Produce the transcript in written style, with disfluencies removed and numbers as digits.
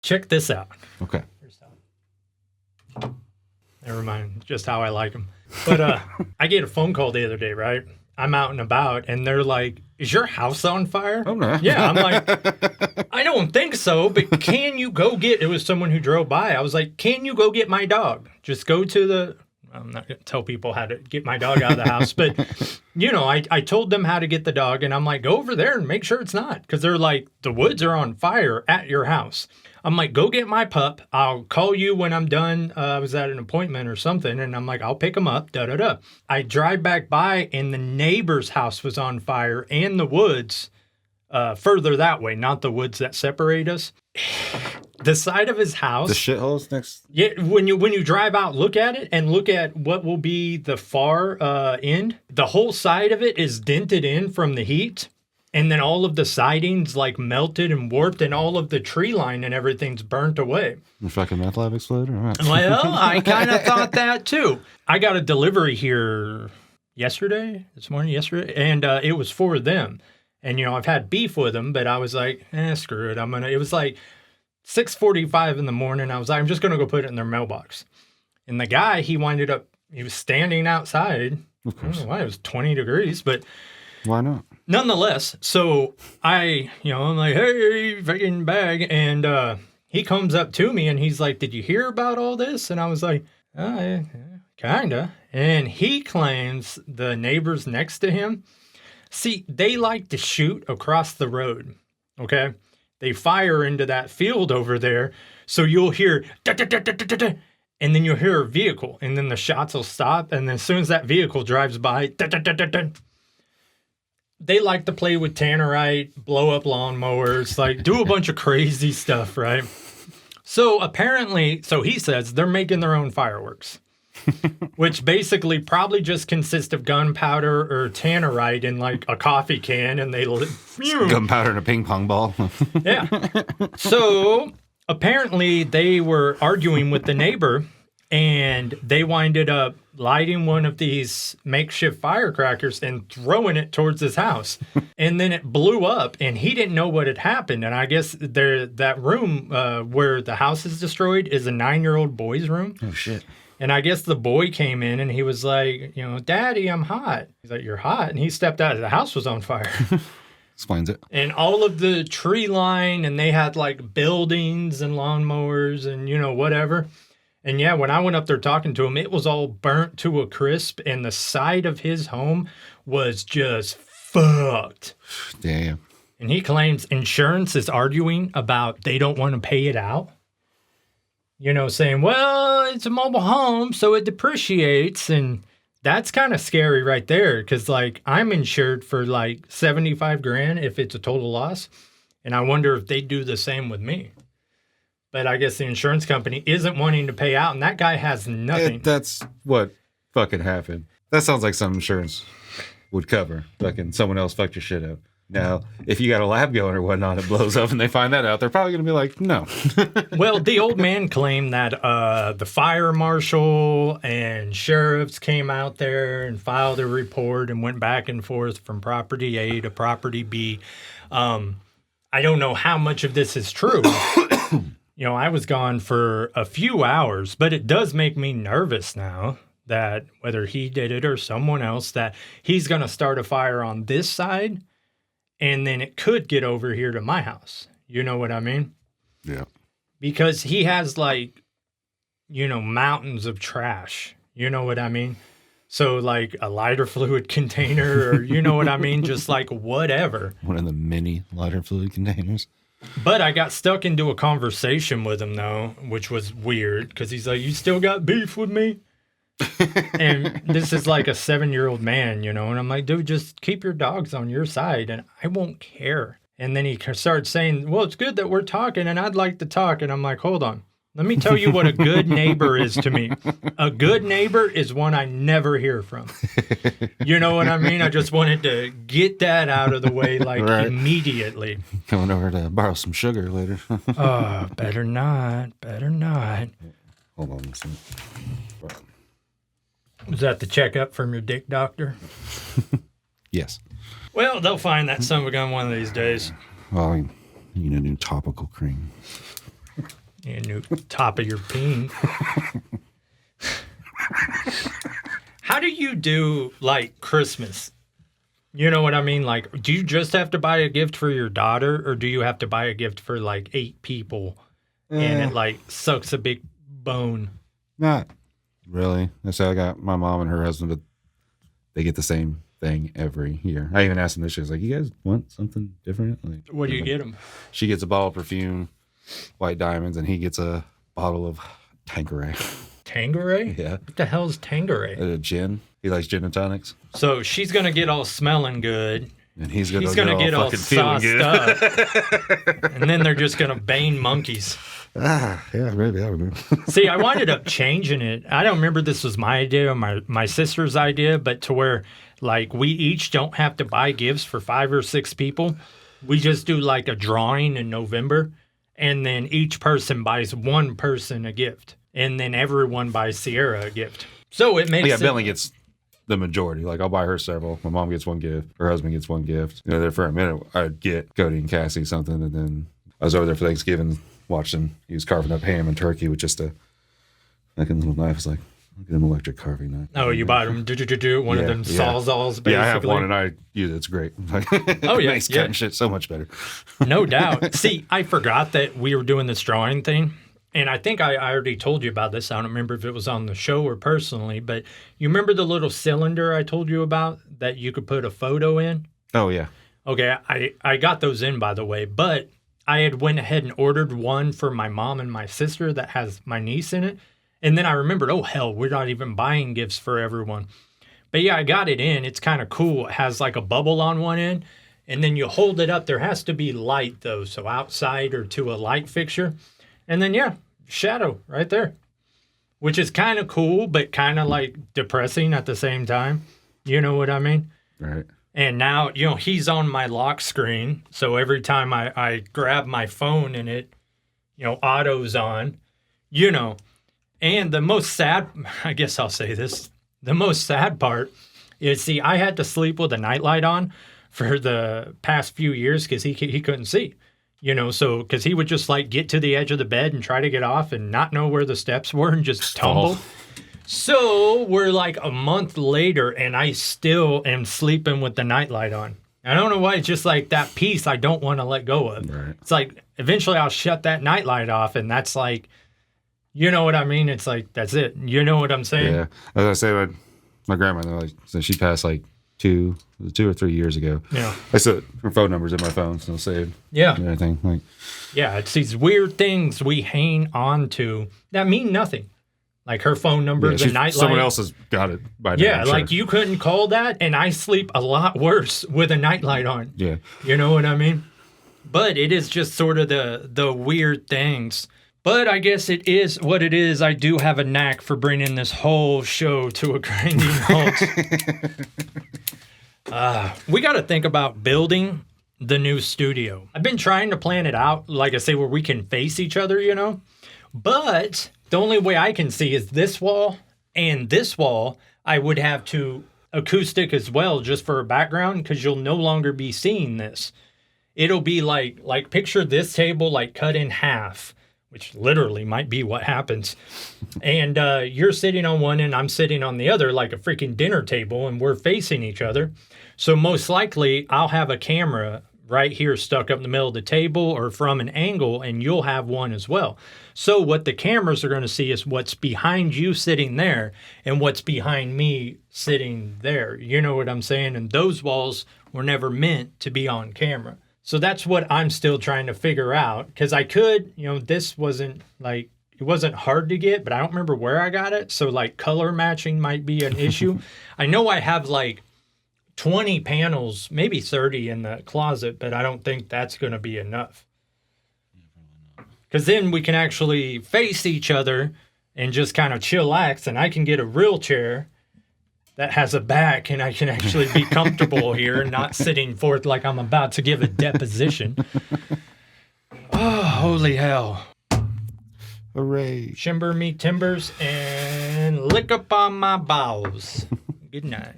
Check this out. Okay. Never mind, just how I like them. But I get a phone call the other day, right? I'm out and about, and they're like, is your house on fire? Oh, no. Yeah, I'm like, I don't think so, but can you go get, it was someone who drove by. I was like, can you go get my dog? Just go to the, I'm not going to tell people how to get my dog out of the house, but, you know, I told them how to get the dog, and I'm like, go over there and make sure it's not. Because they're like, the woods are on fire at your house. I'm like, go get my pup. I'll call you when I'm done. I was at an appointment or something, and I'm like, I'll pick him up, da-da-da. I drive back by, and the neighbor's house was on fire, and the woods further that way, not the woods that separate us. The side of his house. The shitholes next. Yeah, when you drive out, look at it, and look at what will be the far end. The whole side of it is dented in from the heat. And then all of the siding's like melted and warped, and all of the tree line and everything's burnt away. The fucking meth lab exploded? All right. Well, I kind of thought that too. I got a delivery here yesterday, and it was for them. And, you know, I've had beef with them, but I was like, screw it. It was like 6:45 in the morning. I was like, I'm just going to go put it in their mailbox. And the guy, he was standing outside. Of course. I don't know why, it was 20 degrees, but why not? Nonetheless, so I'm like, hey, fucking bag. And he comes up to me and he's like, did you hear about all this? And I was like, yeah, kinda. And he claims the neighbors next to him, see, they like to shoot across the road, okay? They fire into that field over there, so you'll hear, da, da, da, da, da, da, and then you'll hear a vehicle, and then the shots will stop, and then as soon as that vehicle drives by, da, da, da, da, da, they like to play with tannerite, blow up lawnmowers, like do a bunch of crazy stuff, right? So apparently, so he says they're making their own fireworks, which basically probably just consist of gunpowder or tannerite in like a coffee can, and they gunpowder in a ping pong ball. Yeah. So apparently they were arguing with the neighbor, and they winded up lighting one of these makeshift firecrackers and throwing it towards his house. And then it blew up, and he didn't know what had happened. And I guess that room where the house is destroyed is a 9-year-old boy's room. Oh, shit. And I guess the boy came in, and he was like, Daddy, I'm hot. He's like, you're hot? And he stepped out. The house was on fire. Explains it. And all of the tree line, and they had like buildings and lawnmowers and, whatever. And yeah, when I went up there talking to him, it was all burnt to a crisp, and the side of his home was just fucked. Damn. And he claims insurance is arguing about they don't want to pay it out. Saying, well, it's a mobile home, so it depreciates. And that's kind of scary right there, because like I'm insured for like $75,000 if it's a total loss. And I wonder if they do the same with me. But I guess the insurance company isn't wanting to pay out, and that guy has nothing. That's what fucking happened. That sounds like some insurance would cover. Fucking someone else fucked your shit up. Now, if you got a lab going or whatnot, it blows up and they find that out, they're probably going to be like, no. Well, the old man claimed that the fire marshal and sheriffs came out there and filed a report and went back and forth from property A to property B. I don't know how much of this is true. I was gone for a few hours, but it does make me nervous now that whether he did it or someone else, that he's going to start a fire on this side, and then it could get over here to my house. You know what I mean? Yeah. Because he has like, mountains of trash. You know what I mean? So like a lighter fluid container, or you know what I mean? Just like whatever. One of the mini lighter fluid containers. But I got stuck into a conversation with him, though, which was weird, because he's like, you still got beef with me? And this is like a 7-year-old man, and I'm like, dude, just keep your dogs on your side, and I won't care. And then he started saying, well, it's good that we're talking, and I'd like to talk. And I'm like, hold on. Let me tell you what a good neighbor is to me. A good neighbor is one I never hear from. You know what I mean? I just wanted to get that out of the way, like, right. Immediately. Coming over to borrow some sugar later. Oh, better not. Better not. Hold on a second. Was that the checkup from your dick doctor? Yes. Well, they'll find that son of a gun one of these days. Well, you need a new topical cream. A new top of your peen. How do you do, like, Christmas? You know what I mean? Like, do you just have to buy a gift for your daughter, or do you have to buy a gift for, like, 8 people, and it, like, sucks a big bone? Not really. I say I got my mom and her husband, but they get the same thing every year. I even asked them this year, I was like, you guys want something different? Like, What do you get them? She gets a bottle of perfume, White Diamonds, and he gets a bottle of Tanqueray. Tanqueray? Yeah. What the hell is Tanqueray? Gin. He likes gin and tonics. So she's going to get all smelling good. And he's going to get all fucking feeling sauced good. up. And then they're just going to bane monkeys. Yeah, maybe. I don't know. See, I winded up changing it. I don't remember this was my idea or my sister's idea, but to where, like, we each don't have to buy gifts for 5 or 6 people. We just do, like, a drawing in November, and then each person buys one person a gift. And then everyone buys Sierra a gift. So it makes Bentley gets the majority. Like, I'll buy her several. My mom gets one gift. Her husband gets one gift. You know, there for a minute, I'd get Cody and Cassie something, and then I was over there for Thanksgiving watching. He was carving up ham and turkey with just a little knife. I was like, I'll get him an electric carving knife. Oh, you bought them, one of them Sawzalls, basically? Yeah, I have one, and I use it. It's great. Oh, yeah. Makes cutting shit so much better. No doubt. See, I forgot that we were doing this drawing thing. And I think I already told you about this. I don't remember if it was on the show or personally, but you remember the little cylinder I told you about that you could put a photo in? Oh, yeah. Okay, I got those in, by the way, but I had went ahead and ordered one for my mom and my sister that has my niece in it. And then I remembered, oh, hell, we're not even buying gifts for everyone. But yeah, I got it in. It's kind of cool. It has like a bubble on one end, and then you hold it up. There has to be light, though, so outside or to a light fixture. And then, yeah, shadow right there, which is kind of cool, but kind of like depressing at the same time. You know what I mean? Right. And now, you know, he's on my lock screen. So every time I grab my phone and it, you know, auto's on, you know. And the most sad, I guess I'll say this, the most sad part is, see, I had to sleep with a nightlight on for the past few years because he couldn't see. You know, so because he would just like get to the edge of the bed and try to get off and not know where the steps were and just tumble. So we're like a month later and I still am sleeping with the nightlight on. I don't know why. It's just like that piece I don't want to let go of. Right. It's like eventually I'll shut that nightlight off, and that's like, you know what I mean? It's like, that's it. You know what I'm saying? Yeah. As I say, my grandmother, like, so she passed like 2 or 3 years ago. Yeah. I said her phone number's in my phone, so saved. Yeah. And everything. Like, yeah, it's these weird things we hang on to that mean nothing. Like her phone number, the nightlight. Someone else has got it by now. Yeah, like you couldn't call that, and I sleep a lot worse with a nightlight on. Yeah. You know what I mean? But it is just sort of the weird things. But I guess it is what it is. I do have a knack for bringing this whole show to a grinding halt. We got to think about building the new studio. I've been trying to plan it out, like I say, where we can face each other, you know? But the only way I can see is this wall and this wall. I would have to acoustic as well, just for a background, because you'll no longer be seeing this. It'll be like picture this table like cut in half, which literally might be what happens. And you're sitting on one and I'm sitting on the other like a freaking dinner table, and we're facing each other. So most likely I'll have a camera right here stuck up in the middle of the table or from an angle, and you'll have one as well. So what the cameras are going to see is what's behind you sitting there and what's behind me sitting there. You know what I'm saying? And those walls were never meant to be on camera. So that's what I'm still trying to figure out, because I could, you know, this wasn't like, it wasn't hard to get, but I don't remember where I got it. So like color matching might be an issue. I know I have like 20 panels, maybe 30 in the closet, but I don't think that's going to be enough. Because then we can actually face each other and just kind of chillax, and I can get a real chair that has a back, and I can actually be comfortable here, not sitting forth like I'm about to give a deposition. Oh, holy hell. hooray. Shimber me timbers and lick up on my bowels. Good night.